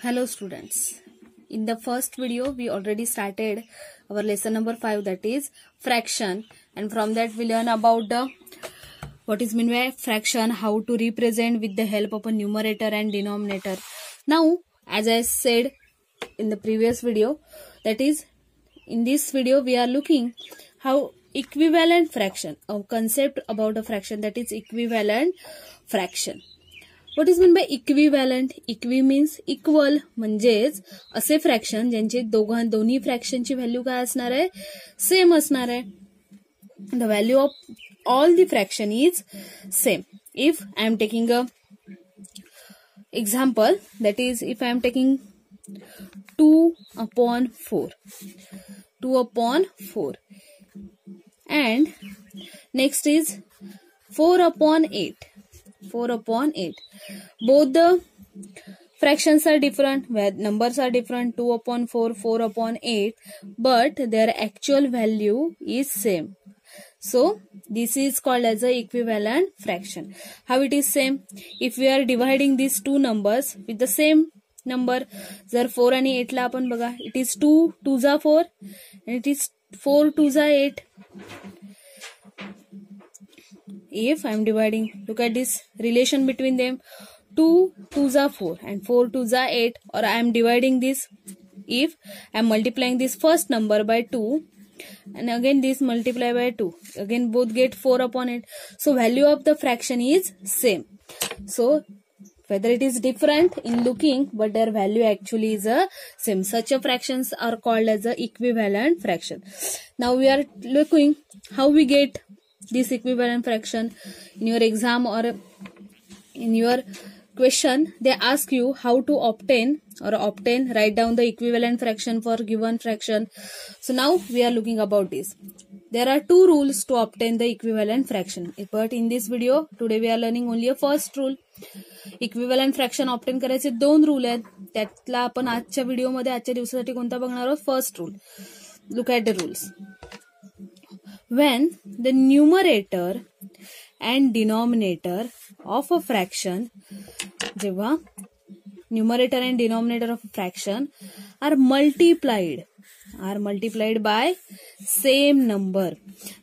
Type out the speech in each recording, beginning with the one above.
Hello students. In the first video we already started our lesson number 5, that is fraction, and from that we learn about what is meant by fraction, how to represent with the help of a numerator and denominator. Now as I said in the previous video, that is in this video we are looking how equivalent fraction, a concept about a fraction, that is equivalent fraction. What is meant by equivalent? Equi means equal, म्हणजेच असे fraction ज्यांचे दोन्ही फ्रॅक्शनची value काय असणार आहे, same असणार आहे. The value of all the fraction is same. If I am taking a example, that is if I am taking 2/4 and next is 4/8. Both the fractions are different, numbers are different, 2/4, 4/8, but their actual value is same. So this is called as a equivalent fraction. How it is same? If we are dividing these two numbers with the same number, जर 4 आणि 8 ला आपण बघा, it is 2 2s are 4 and it is 4 2s are 8. If I am dividing, look at this relation between them, 2 2s are 4 and 4 2s are 8, or I am dividing this, if I am multiplying this first number by 2 and again this multiply by 2, again both get 4/8. So value of the fraction is same. So whether it is different in looking, but their value actually is same. Such a fractions are called as a equivalent fraction. Now we are looking how we get this equivalent fraction. In your exam or in your question, they ask you how to obtain, write down the equivalent fraction for given fraction. So now we are looking about this. There are two rules to obtain the equivalent fraction, but in this video today we are learning only a first rule. Equivalent fraction obtain करायचे दोन rule आहेत, त्यातला आपण आजच्या व्हिडिओमध्ये आजच्या दिवसासाठी कोणता बघणार आहोत? First rule. Look at the rules. When the numerator and denominator of a fraction, जेव्हा numerator and denominator of a fraction are multiplied by same number.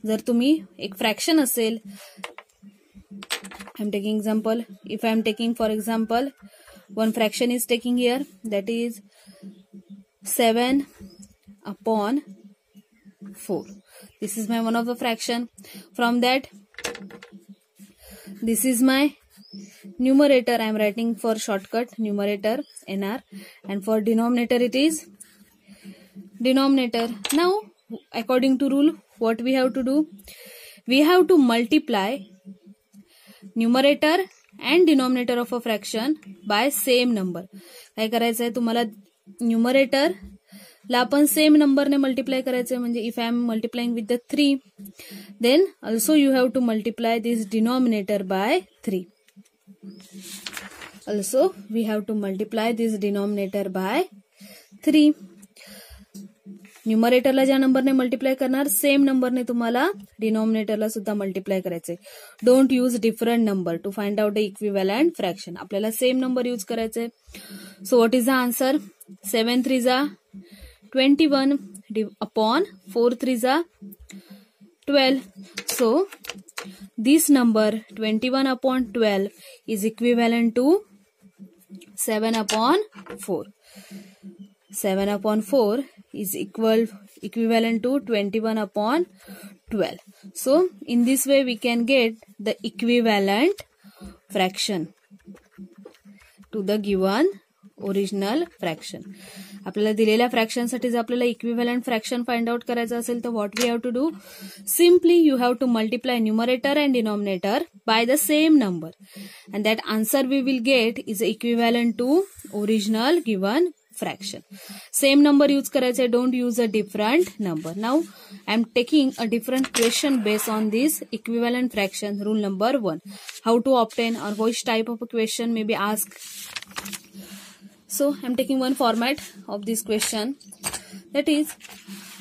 जर तुम्ही एक फ्रॅक्शन असेल, I am taking example, if I am taking for example one fraction is taking here, that is 7/4. This is my one of the fraction. From that, this is my numerator. I am writing for shortcut numerator NR, and for denominator it is denominator. Now according to rule, what we have to do? We have to multiply numerator and denominator of a fraction by same number. काय करायचं आहे तुम्हाला? Numerator ला आपण same नंबरने multiply करायचंय. म्हणजे if I am multiplying with the 3, then also you have to multiply this denominator by 3. Also we have to multiply this denominator by 3. न्यूमरेटरला ज्या नंबरने मल्टिप्लाय करणार, सेम नंबरने तुम्हाला डिनॉमिनेटरला सुद्धा मल्टिप्लाय करायचे. Don't use different number two find out the equivalent fraction. आपल्याला same number use करायचे. So what is the answer? 7 3s are 21 upon 4 3s are 12. So this number 21/12 is equivalent to 7/4. 7/4 is equivalent to 21/12. So in this way we can get the equivalent fraction to the given original fraction. आपल्याला दिलेल्या fraction साठी जर आपल्याला equivalent fraction find out करायचं असेल तर what we have to do? Simply you have to multiply numerator and denominator by the same number, and that answer we will get is equivalent to original given fraction. Same number use करायचे, don't use a different number. Now I am taking a different question based on this equivalent fraction. Rule number 1. How to obtain or which type of a question may be asked. So I am taking one format of this question, that is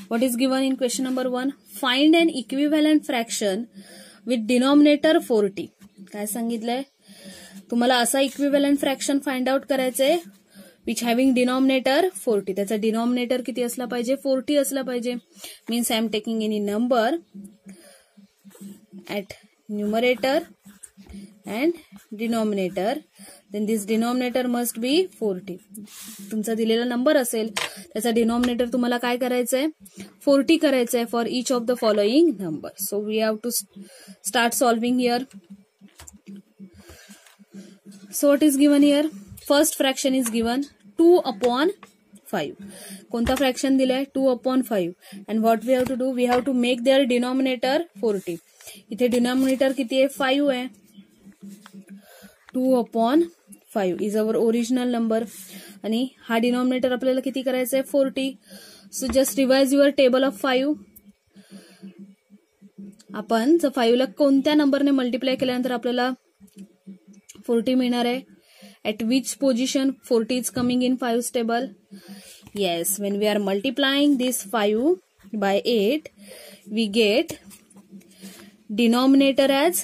what is given in question number 1. Find an equivalent fraction with denominator 40. काय सांगितलंय? तुम्हाला असा equivalent fraction find out करायचंय which having denominator 40. त्याचा denominator किती असला पाहिजे? 40 असला पाहिजे. Means I am taking any number at numerator and denominator, then this denominator must be 40. तुमचा दिलेला नंबर असेल त्याचा डिनॉमिनेटर तुम्हाला काय करायचंय? 40 करायचंय for each of the following number. So we have to start solving here. So what is given here? First fraction is given 2/5. कोणता fraction दिलाय? 2/5. And what we have to do? We have to make their denominator 40. इथे denominator किती आहे? 5 आहे. 2/5 is our original number आणि हा denominator आपल्याला किती करायचा आहे? 40. So just revise your table of 5. आपण जर 5 ला कोणत्या नंबरने मल्टिप्लाय केल्यानंतर आपल्याला 40 मिळणार आहे? At which position 40 is coming in 5 table? Yes, when we are multiplying this 5 by 8 we get denominator as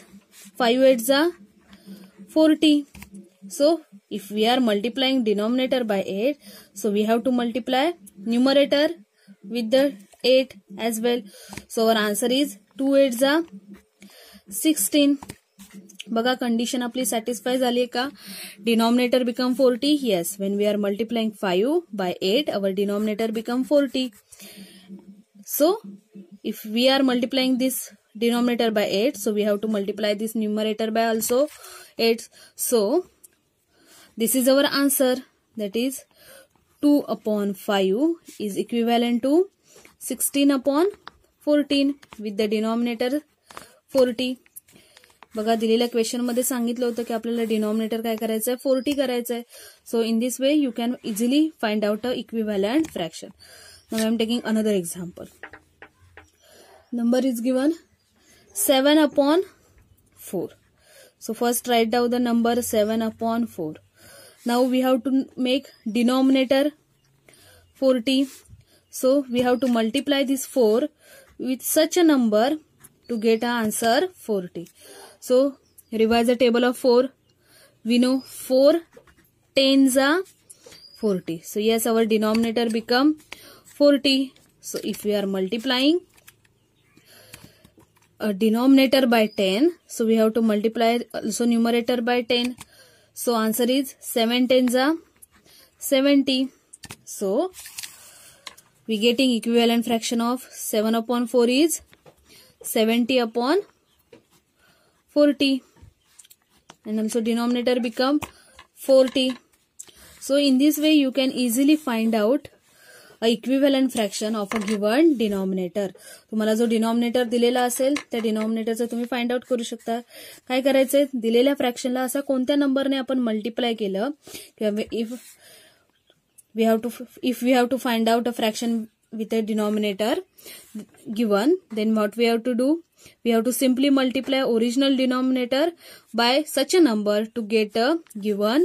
5 8s are 40. So if we are multiplying denominator by 8, so we have to multiply numerator with the 8 as well. So our answer is 2 8s are 16. बघा condition आपली satisfy झाली आहे का? Denominator become 40. Yes, when we are multiplying 5 by 8 our denominator become 40. So if we are multiplying this denominator by 8, so we have to multiply this numerator by also 8. So this is our answer, that is 2/5 is equivalent to 16/14 with the denominator 40. बघा दिलेल्या question मध्ये सांगितलं होतं की आपल्याला denominator काय करायचंय? 40 करायचंय. So in this way you can easily find out a equivalent fraction. Now I am taking another example. Number is given 7/4. So first write down the number 7/4. Now we have to make denominator 40. So we have to multiply this 4 with such a number to get our answer 40. So revise the table of 4. We know 4 10s are 40. So yes, our denominator become 40. So if we are multiplying a denominator by 10, so we have to multiply also numerator by 10. So answer is 7 10s are 70. So we getting equivalent fraction of 7/4 is 70/40, and also denominator become 40. So in this way you can easily find out a equivalent fraction of a given denominator. तुम्हाला जो denominator दिलेला असेल त्या डिनॉमिनेटरचं तुम्ही find out करू शकता. काय करायचंय? दिलेल्या फ्रॅक्शनला असा कोणत्या नंबरने आपण मल्टिप्लाय केलं किंवा if we have to find out a fraction with a denominator given, then what we have to do? We have to simply multiply original denominator by such a number to get a given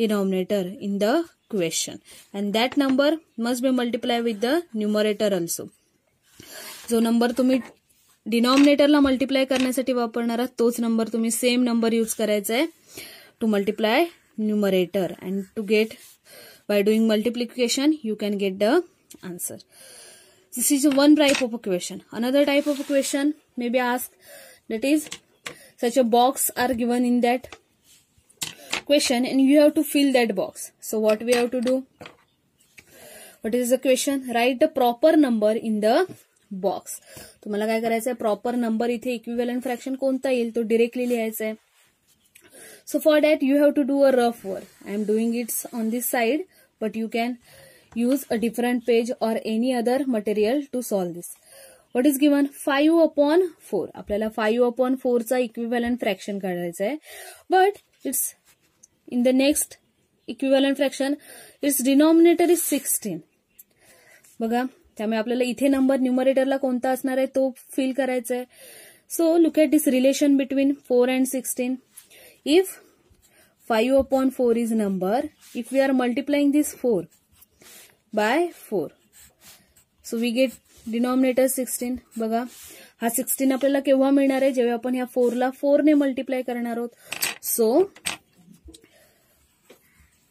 denominator in the question, and that number must be multiplied with the numerator also. जो number तुम्ही डिनॉमिनेटरला multiply करण्यासाठी वापरणार आहात तोच number तुम्ही same number use करायचा आहे to multiply numerator, and to get by doing multiplication you can get the answer. This is one type of a question. Another type of a question may be asked, that is such a box are given in that question and you have to fill that box. So what we have to do? What is the question? Write the proper number in the box. तुम्हाला काय करायचंय? Proper number इथे equivalent fraction कोणता येईल तो directly लिहायचा आहे. So for that you have to do a rough work. I am doing it on this side, but you can use a different page or any other material to solve this. What is given? 5/4. आपल्याला 5/4 चा equivalent fraction काढायचा आहे, but it's in the next equivalent fraction its denominator is 16. बघा त्यामुळे आपल्याला इथे number न्यूमरेटरला कोणता असणार आहे तो फिल करायचा आहे. So look at this relation between 4 and 16. If 5/4 is number, if we are multiplying this 4 by 4, so we get denominator 16. बघा हा 16 आपल्याला केव्हा मिळणार आहे? जेव्हा आपण ह्या 4 ला 4 ने मल्टिप्लाय करणार आहोत. सो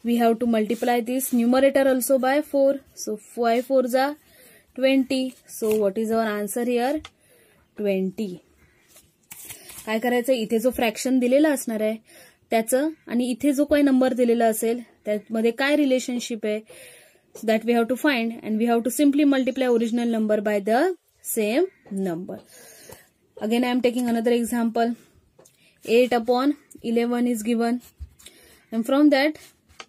we have to multiply this numerator also by 4. So 5 4s are 20. So what is our answer here? 20. काय करायचं, इथे जो फ्रॅक्शन दिलेला असणार आहे त्याचं आणि इथे जो काही नंबर दिलेला असेल त्यामध्ये काय रिलेशनशिप आहे, that we have to find, and we have to simply multiply original number by the same number. Again I am taking another example. 8 upon 11 is given, and from that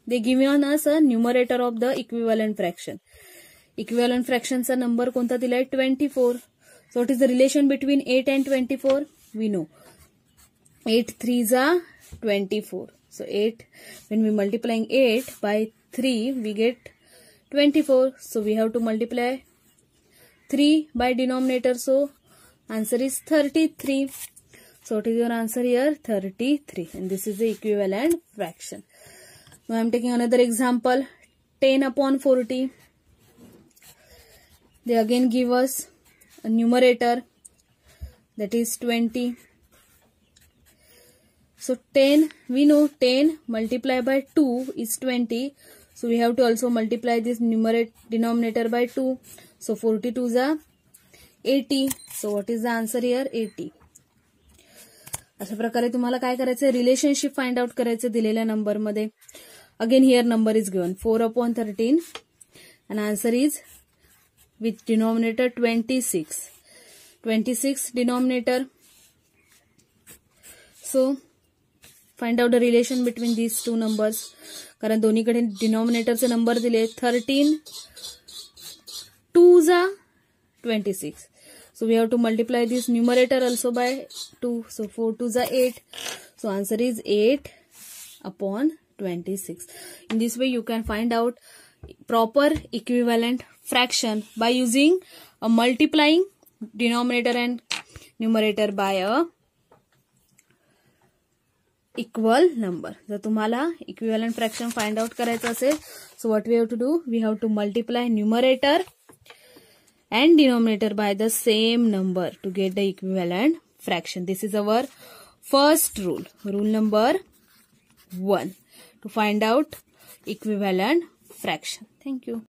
they given us a numerator of the equivalent fraction. Equivalent fraction चा number कोणता दिलाय? 24. So what is the relation between 8 and 24? We know 8 3s are 24. So 8, when we multiplying 8 by 3 we get 24. So we have to multiply 3 by denominator. So answer is 33. So what is your answer here? 33. And this is the equivalent fraction. Now I am taking another example. 10 upon 40. They again give us a numerator, that is 20. So 10, we know 10 multiplied by 2 is 20. So we have to also multiply this denominator by 2. So 42s are 80. So what is the answer here? 80. अशा प्रकारे तुम्हाला काय करायचं, relationship find out करायचं दिलेल्या number मध्ये. Again here number is given 4 upon 13 and answer is with denominator 26. 26 denominator. So find out the relation between these two numbers. कारण दोन्हीकडे डिनॉमिनेटरचे नंबर दिले. 13 2s are 26. So we have to multiply this numerator also by 2. So 4 2s are 8. So answer is 8 upon 26. In this way you can find out proper equivalent fraction by using a multiplying denominator and numerator by a equal number. जर तुम्हाला equivalent fraction find out करायचं असेल, so what we have to do? We have to multiply numerator and denominator by the same number to get the equivalent fraction. This is our first rule. Rule number 1 to find out equivalent fraction. Thank you.